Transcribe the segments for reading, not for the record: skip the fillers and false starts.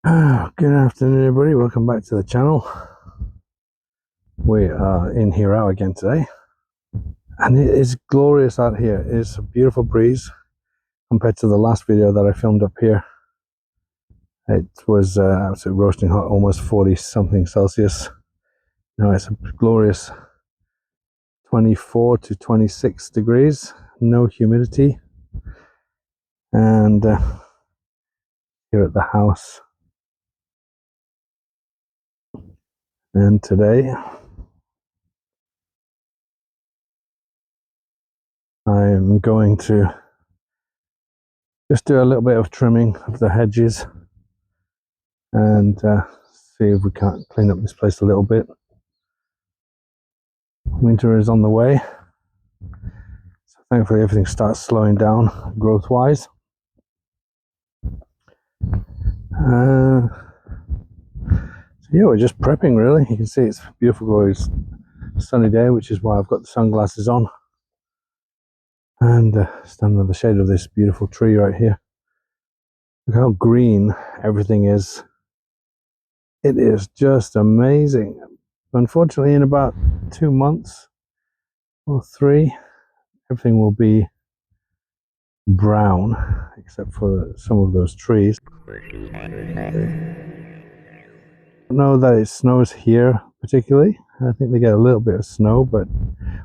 Good afternoon, everybody. Welcome back to the channel. We are in Hirao again today, and it is glorious out here. It's a beautiful breeze compared to the last video that I filmed up here. It was absolutely roasting hot, almost 40 something Celsius. Now it's a glorious 24 to 26 degrees, no humidity, and here at the house. And today I am going to just do a little bit of trimming of the hedges and see if we can't clean up this place a little bit. Winter is on the way, so thankfully everything starts slowing down growth wise. So yeah, we're just prepping really. You can see it's a beautiful, glorious sunny day, which is why I've got the sunglasses on and stand under the shade of this beautiful tree right here. Look how green everything is. It is just amazing. Unfortunately, in about 2 months or 3, everything will be brown except for some of those trees. I don't know that it snows here particularly. I think they get a little bit of snow, but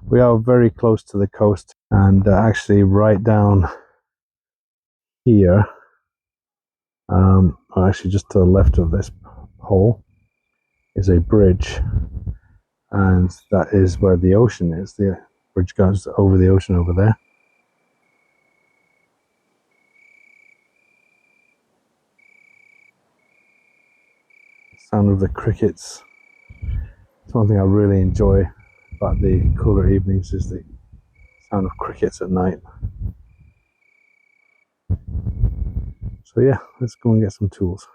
we are very close to the coast, and actually right down here, actually just to the left of this hole is a bridge, and that is where the ocean is. The bridge goes over the ocean over there. Sound of the crickets. It's one thing I really enjoy about the cooler evenings is the sound of crickets at night. So yeah, let's go and get some tools.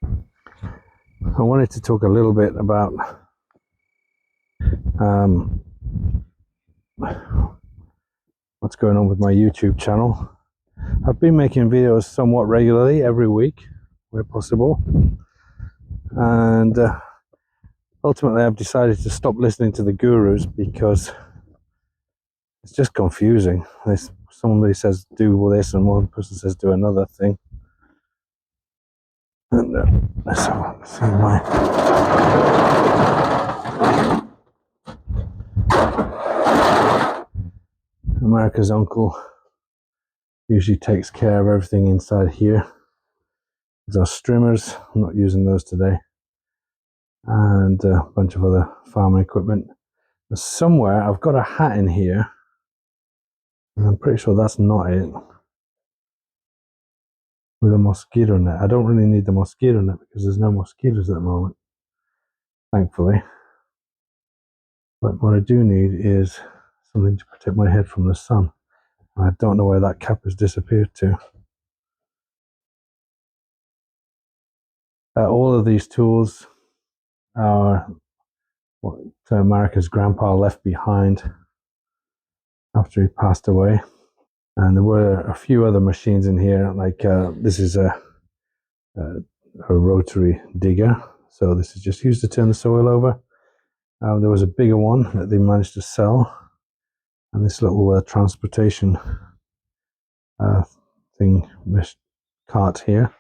I wanted to talk a little bit about what's going on with my YouTube channel. I've been making videos somewhat regularly every week where possible, and ultimately I've decided to stop listening to the gurus because it's just confusing. Somebody says do this and one person says do another thing, and let's see my America's uncle usually takes care of everything inside here. There's our strimmers. I'm not using those today, and a bunch of other farming equipment. Somewhere I've got a hat in here, and I'm pretty sure that's not it, with a mosquito net. I don't really need the mosquito net because there's no mosquitoes at the moment, thankfully. But what I do need is something to protect my head from the sun. I don't know where that cap has disappeared to. All of these tools are what Marika's grandpa left behind after he passed away. And there were a few other machines in here, like this is a rotary digger. So this is just used to turn the soil over. There was a bigger one that they managed to sell. And this little transportation thing, this cart here,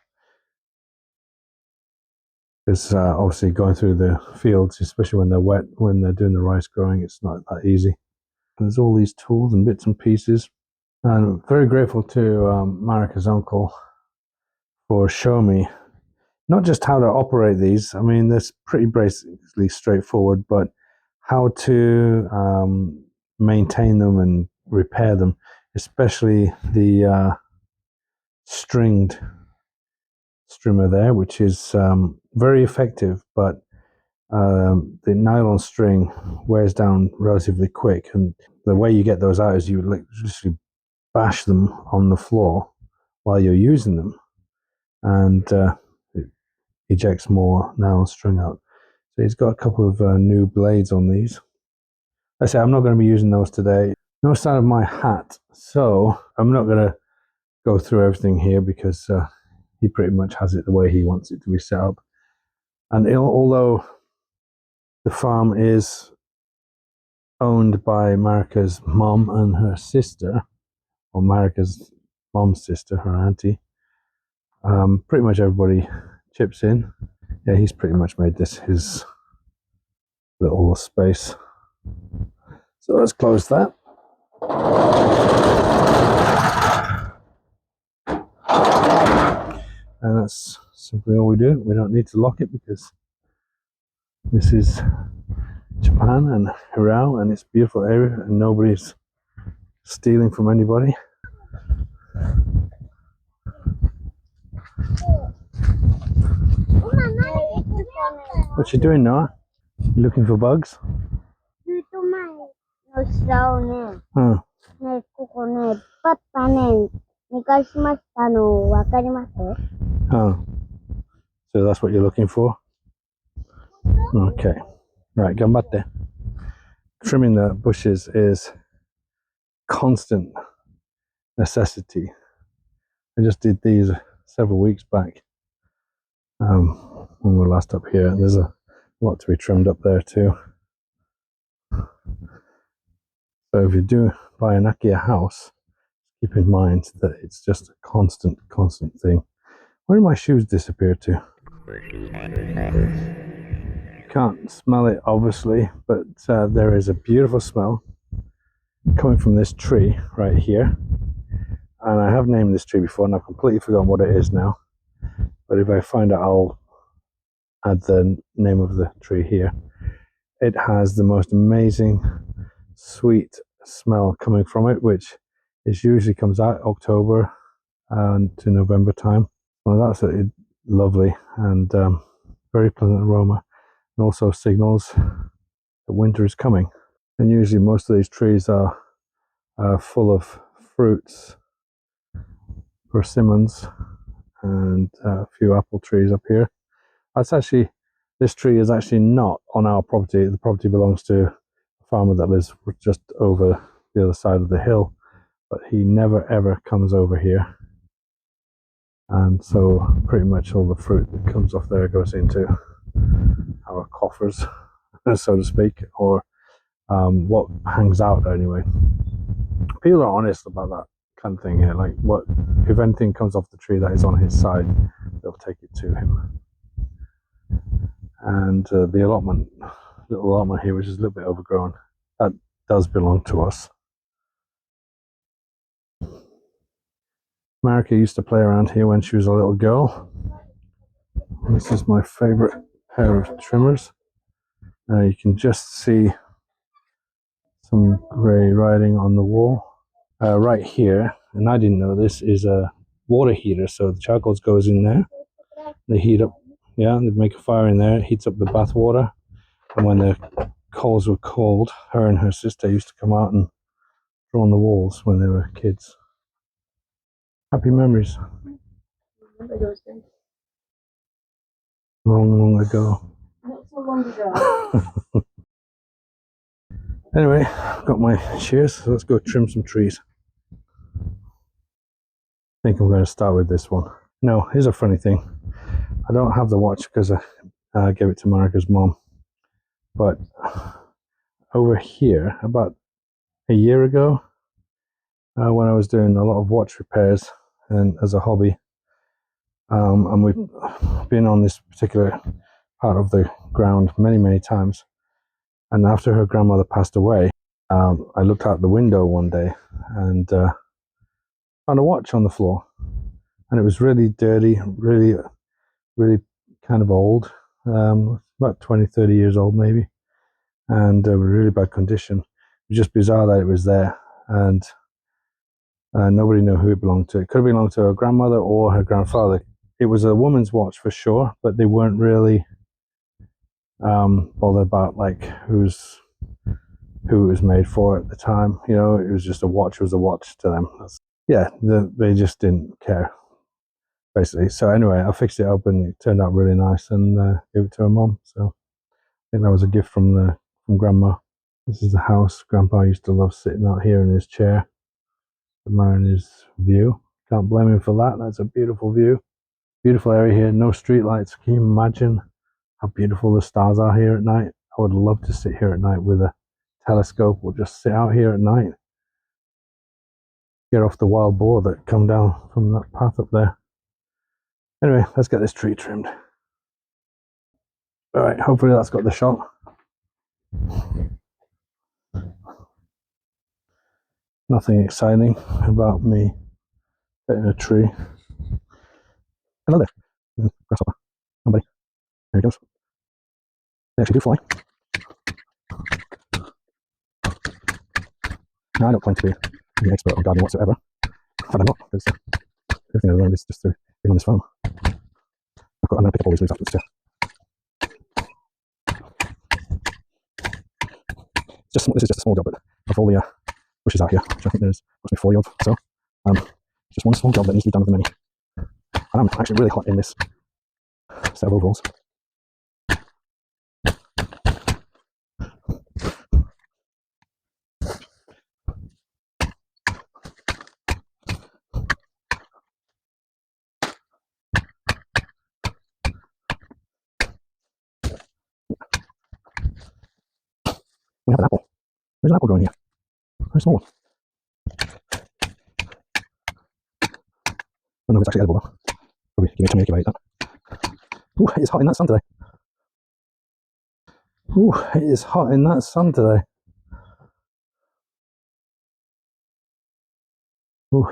is obviously going through the fields, especially when they're wet, when they're doing the rice growing, it's not that easy. And there's all these tools and bits and pieces. And I'm very grateful to Marika's uncle for showing me not just how to operate these. I mean, that's pretty basically straightforward, but how to maintain them and repair them, especially the stringed strimmer there, which is very effective, but the nylon string wears down relatively quick, and the way you get those out is you literally bash them on the floor while you're using them, and it ejects more nylon string out. So he's got a couple of new blades on these. I say I'm not going to be using those today. No sign of my hat, so I'm not going to go through everything here because he pretty much has it the way he wants it to be set up. And although the farm is owned by Marika's mom and her sister, or Marika's mom's sister, her auntie, pretty much everybody chips in. Yeah, he's pretty much made this his little space. So let's close that. And that's simply all we do. We don't need to lock it because this is Japan and Hirao, and it's a beautiful area, and nobody's stealing from anybody. What you doing, Noah? You looking for bugs? Huh. Oh, so that's what you're looking for? Okay. Right, ganbatte. Trimming the bushes is constant necessity. I just did these several weeks back when we were last up here. There's a lot to be trimmed up there too. So if you do buy an IKEA house, keep in mind that it's just a constant thing. Where did my shoes disappear to? You can't smell it obviously, but there is a beautiful smell coming from this tree right here. And I have named this tree before and I've completely forgotten what it is now. But if I find out, I'll add the name of the tree here. It has the most amazing sweet smell coming from it, which is usually comes out October to November time. Well, that's lovely and very pleasant aroma, and also signals that winter is coming. And usually most of these trees are full of fruits, persimmons, and a few apple trees up here. This tree is actually not on our property. The property belongs to a farmer that lives just over the other side of the hill, but he never ever comes over here. And so pretty much all the fruit that comes off there goes into our coffers, so to speak, or what hangs out anyway. People are honest about that kind of thing here. Like, what if anything comes off the tree that is on his side, they'll take it to him. And the little allotment here, which is a little bit overgrown, that does belong to us. Marika used to play around here when she was a little girl. This is my favorite pair of trimmers. You can just see some grey writing on the wall right here, and I didn't know this is a water heater. So the charcoal goes in there, they heat up, yeah, they make a fire in there, it heats up the bath water, and when the coals were cold, her and her sister used to come out and draw on the walls when they were kids. Happy memories. Long ago. Not so long ago. Anyway, I've got my shears, so let's go trim some trees. I think I'm going to start with this one. No, here's a funny thing. I don't have the watch because I gave it to Marika's mom. But over here, about a year ago, when I was doing a lot of watch repairs and as a hobby, and we've been on this particular part of the ground many times. And after her grandmother passed away, I looked out the window one day and found a watch on the floor, and it was really dirty, really kind of old, about 20-30 years old maybe, and really bad condition. It was just bizarre that it was there, and nobody knew who it belonged to. It could have belonged to her grandmother or her grandfather. It was a woman's watch for sure, but they weren't really bothered about like who it was made for at the time. You know, it was just a watch was a watch to them. Yeah, they just didn't care, basically. So anyway, I fixed it up and it turned out really nice, and gave it to her mom. So I think that was a gift from grandma. This is the house. Grandpa used to love sitting out here in his chair, admiring his view. Can't blame him for that. That's a beautiful view. Beautiful area here, no street lights. Can you imagine how beautiful the stars are here at night? I would love to sit here at night with a telescope, or just sit out here at night, get off the wild boar that come down from that path up there. Anyway, let's get this tree trimmed. All right, hopefully that's got the shot. Nothing exciting about me cutting a tree. Hello there, grasshopper. Somebody. There he goes. They actually do fly. Now, I don't claim to be an expert on gardening whatsoever, but I'm not, because everything I learned is just through being on this farm. I'm going to pick up all these leaves afterwards too. This is just a small job, but of all the bushes out here, which I think there's approximately 40 of, so just one small job that needs to be done of the many. And I'm actually really hot in this set of overalls. We have an apple. There's an apple growing here. Very small one. I don't know if it's actually edible though. Probably give me a tummy ache if I eat that. Ooh, it's hot in that sun today. Ooh, it is hot in that sun today. Ooh.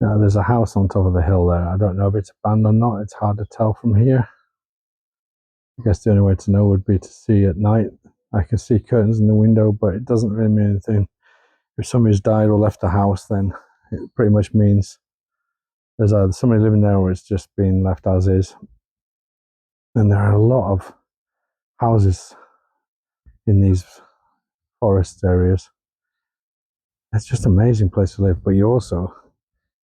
Now there's a house on top of the hill there. I don't know if it's abandoned or not. It's hard to tell from here. I guess the only way to know would be to see at night. I can see curtains in the window, but it doesn't really mean anything. If somebody's died or left the house, then it pretty much means there's either somebody living there or it's just being left as is. And there are a lot of houses in these forest areas. It's just an amazing place to live, but you're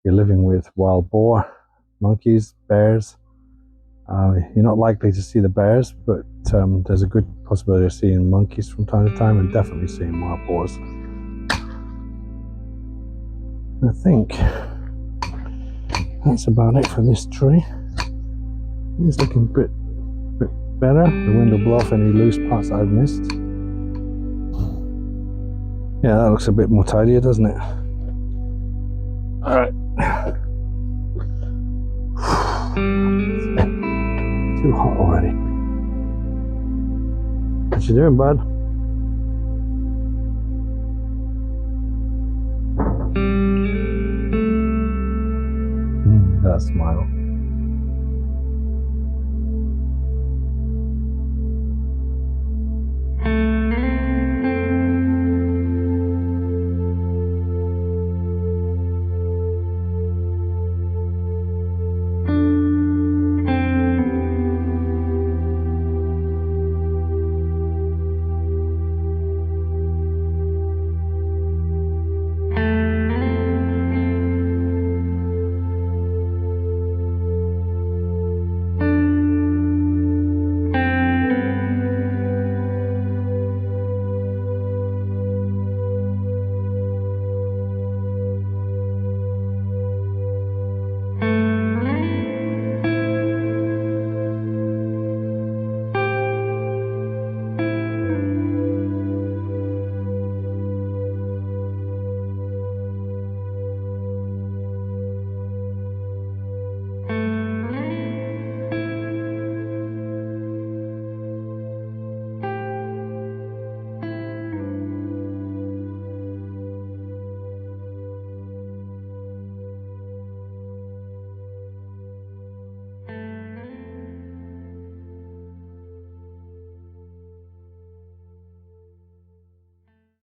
living with wild boar, monkeys, bears. You're not likely to see the bears, but there's a good possibility of seeing monkeys from time to time, and definitely seeing wild boars. I think that's about it for this tree. It's looking a bit better. The wind will blow off any loose parts that I've missed. Yeah, that looks a bit more tidier, doesn't it? All right. Too hot already. What you doing, bud? That smile.